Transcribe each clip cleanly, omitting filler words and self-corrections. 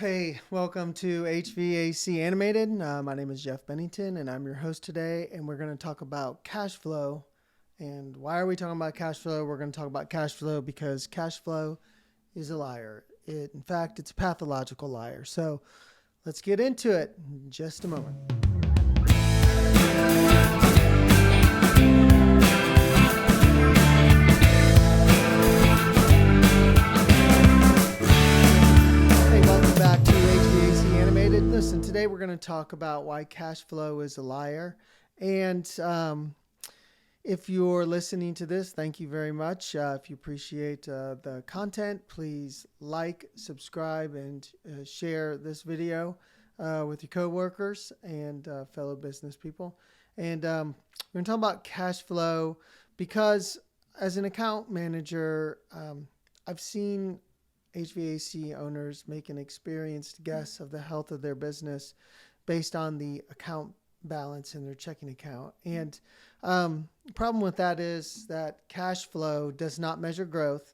Hey, welcome to HVAC Animated. My name is Jeff Bennington, and I'm your host today. And we're going to talk about cash flow. And why are we talking about cash flow? We're going to talk about cash flow because cash flow is a liar. In fact, it's a pathological liar. So let's get into it in just a moment. Back to HVAC Animated. Listen, today we're going to talk about why cash flow is a liar. And if you're listening to this, thank you very much. If you appreciate the content, please like, subscribe, and share this video with your coworkers and fellow business people. And we're going to talk about cash flow because as an account manager, I've seen HVAC owners make an experienced guess of the health of their business based on the account balance in their checking account. And the problem with that is that cash flow does not measure growth.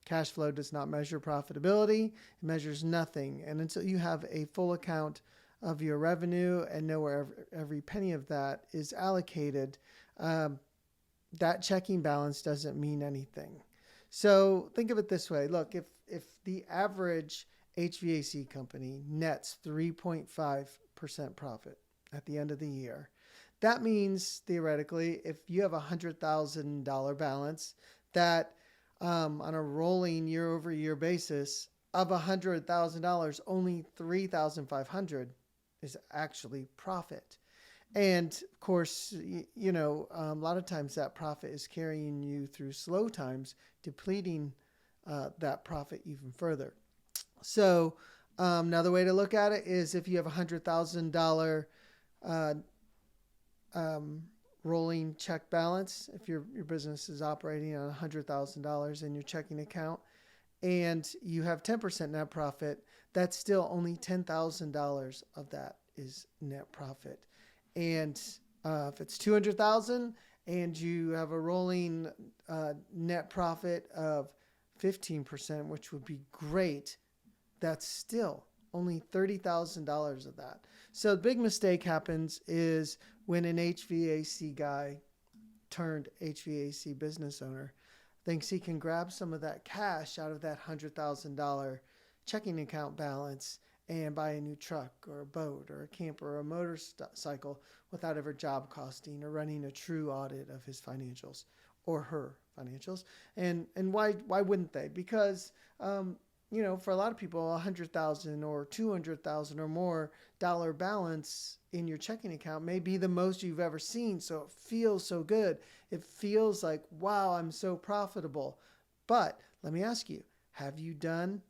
Cash flow does not measure profitability. It measures nothing. And until you have a full account of your revenue and know where every penny of that is allocated, that checking balance doesn't mean anything. So think of it this way. Look, if the average HVAC company nets 3.5% profit at the end of the year, that means theoretically, if you have a $100,000 balance, that on a rolling year-over-year basis of $100,000, only $3,500 is actually profit. And of course, a lot of times that profit is carrying you through slow times, depleting that profit even further. So another way to look at it is if you have $100,000 rolling check balance, if your business is operating on $100,000 in your checking account and you have 10% net profit, that's still only $10,000 of that is net profit. And if it's $200,000 and you have a rolling net profit of 15%, which would be great, that's still only $30,000 of that. So the big mistake happens is when an HVAC guy turned HVAC business owner thinks he can grab some of that cash out of that $100,000 checking account balance and buy a new truck or a boat or a camper or a motorcycle without ever job costing or running a true audit of his financials or her financials. And why wouldn't they? Because, for a lot of people, $100,000 or $200,000 or more dollar balance in your checking account may be the most you've ever seen. So it feels so good. It feels like, wow, I'm so profitable. But let me ask you, have you done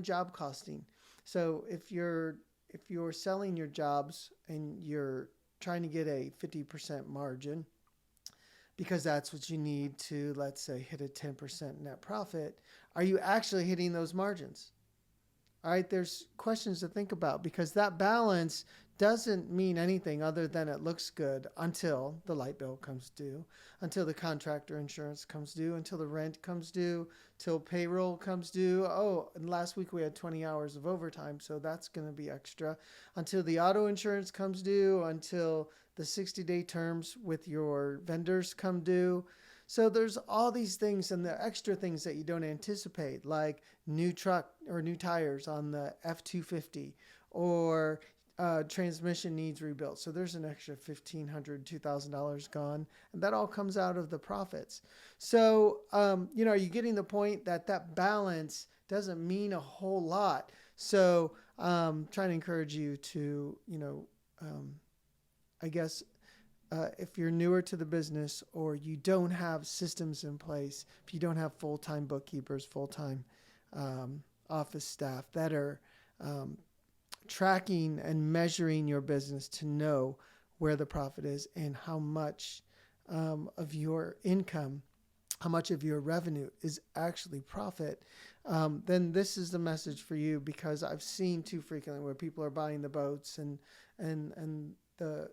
job costing? So if you're selling your jobs and you're trying to get a 50% margin because that's what you need to, let's say, hit a 10% net profit, are you actually hitting those margins? All right, there's questions to think about because that balance doesn't mean anything other than it looks good until the light bill comes due, until the contractor insurance comes due, until the rent comes due, till payroll comes due. Oh, and last week we had 20 hours of overtime, so that's going to be extra. Until the auto insurance comes due, until the 60-day terms with your vendors come due. So there's all these things and the extra things that you don't anticipate, like new truck or new tires on the F-250 or transmission needs rebuilt. So there's an extra $1,500, $2,000 gone, and that all comes out of the profits. So, are you getting the point that balance doesn't mean a whole lot? So trying to encourage you to, if you're newer to the business or you don't have systems in place, if you don't have full-time bookkeepers, full-time office staff that are tracking and measuring your business to know where the profit is and how much of your income, how much of your revenue is actually profit, then this is the message for you, because I've seen too frequently where people are buying the boats and the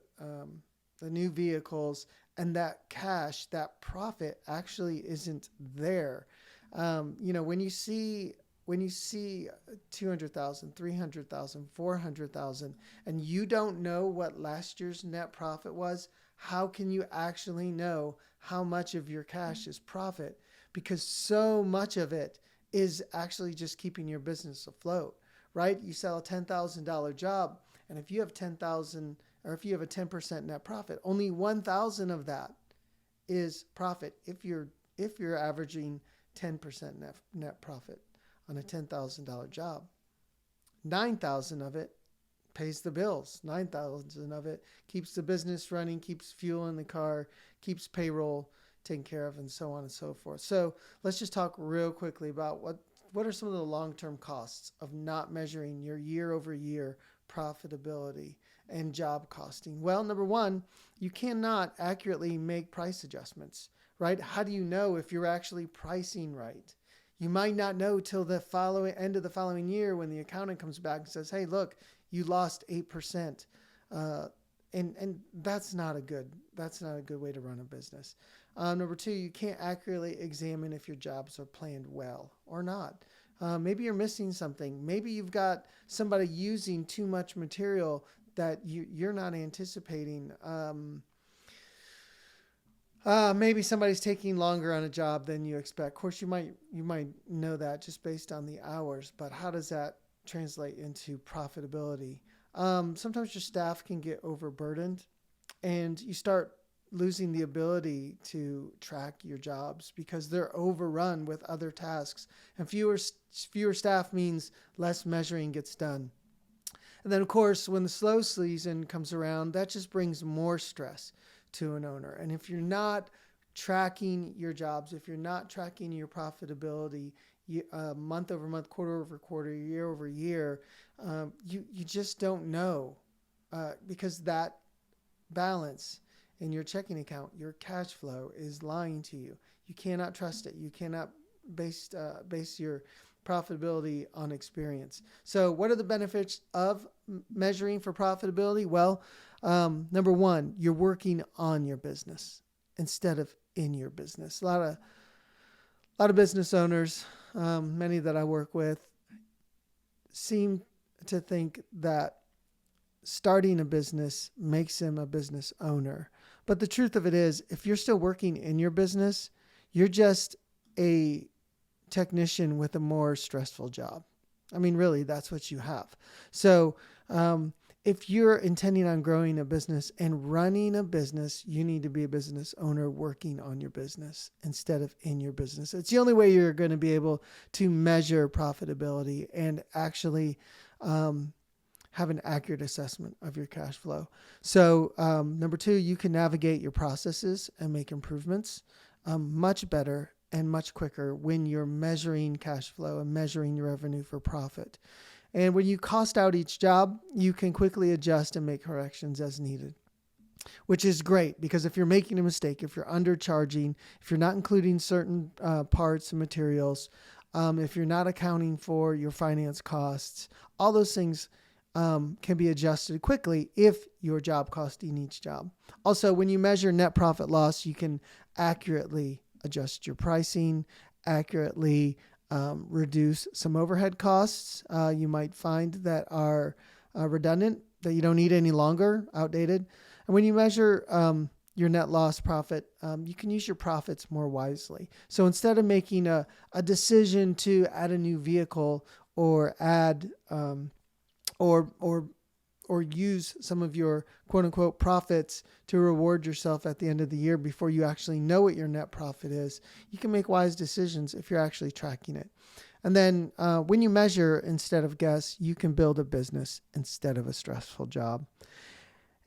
new vehicles, and that cash, that profit actually isn't there. When you see when you see 200,000, 300,000, 400,000, and you don't know what last year's net profit was, how can you actually know how much of your cash is profit? Because so much of it is actually just keeping your business afloat, right? You sell a $10,000 job, and if you have 10,000, or if you have a 10% net profit, only 1,000 of that is profit. If you're averaging 10% net profit on a $10,000 job, 9,000 of it pays the bills. 9,000 of it keeps the business running, keeps fuel in the car, keeps payroll taken care of, and so on and so forth. So let's just talk real quickly about what are some of the long-term costs of not measuring your year-over-year profitability and job costing. Well, number one, you cannot accurately make price adjustments, right? How do you know if you're actually pricing right? You might not know till the end of the following year when the accountant comes back and says, hey, look, you lost 8%. And that's not a good way to run a business. Number two, you can't accurately examine if your jobs are planned well or not. Maybe you're missing something. Maybe you've got somebody using too much material that you're not anticipating. Maybe somebody's taking longer on a job than you expect. Of course, you might know that just based on the hours, but how does that translate into profitability? Sometimes your staff can get overburdened, and you start losing the ability to track your jobs because they're overrun with other tasks. And fewer staff means less measuring gets done. And then, of course, when the slow season comes around, that just brings more stress to an owner. And if you're not tracking your jobs, if you're not tracking your profitability month over month, quarter over quarter, year over year, you just don't know because that balance in your checking account, your cash flow is lying to you. You cannot trust it. You cannot base your profitability on experience. So what are the benefits of measuring for profitability? Well, number one, you're working on your business instead of in your business. A lot of business owners, many that I work with, seem to think that starting a business makes him a business owner. But the truth of it is, if you're still working in your business, you're just a technician with a more stressful job. I mean, really, that's what you have. So if you're intending on growing a business and running a business, you need to be a business owner working on your business instead of in your business. It's the only way you're going to be able to measure profitability and actually have an accurate assessment of your cash flow. So number two, you can navigate your processes and make improvements much better and much quicker when you're measuring cash flow and measuring your revenue for profit. And when you cost out each job, you can quickly adjust and make corrections as needed, which is great because if you're making a mistake, if you're undercharging, if you're not including certain parts and materials, if you're not accounting for your finance costs, all those things can be adjusted quickly if you're job costing each job. Also, when you measure net profit loss, you can accurately adjust your pricing, accurately reduce some overhead costs you might find that are redundant, that you don't need any longer, outdated. And when you measure your net loss profit, you can use your profits more wisely. So instead of making a decision to add a new vehicle or add or use some of your quote unquote profits to reward yourself at the end of the year before you actually know what your net profit is, you can make wise decisions if you're actually tracking it. And then when you measure instead of guess, you can build a business instead of a stressful job.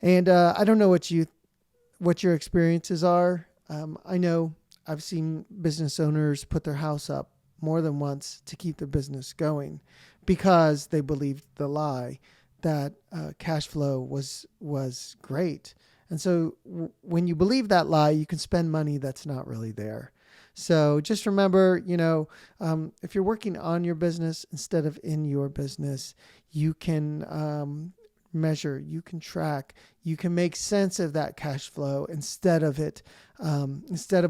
And I don't know what your experiences are. I know I've seen business owners put their house up more than once to keep the business going because they believed the lie that cash flow was great. And so when you believe that lie, you can spend money that's not really there. So just remember, if you're working on your business instead of in your business, you can measure, you can track, you can make sense of that cash flow instead of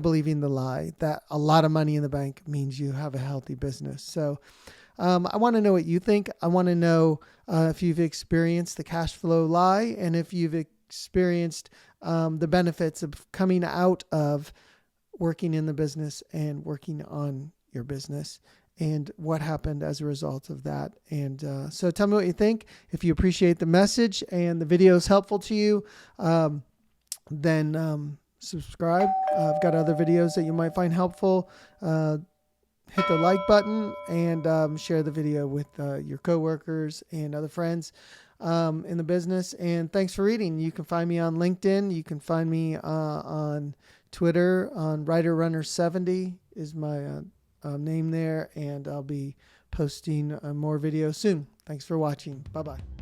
believing the lie that a lot of money in the bank means you have a healthy business. So I want to know what you think. I want to know if you've experienced the cash flow lie, and if you've experienced the benefits of coming out of working in the business and working on your business, and what happened as a result of that. And so tell me what you think. If you appreciate the message and the video is helpful to you, then subscribe. I've got other videos that you might find helpful. Hit the like button and share the video with your coworkers and other friends in the business. And thanks for reading. You can find me on LinkedIn. You can find me on Twitter on WriterRunner70 is my name there. And I'll be posting more videos soon. Thanks for watching. Bye-bye.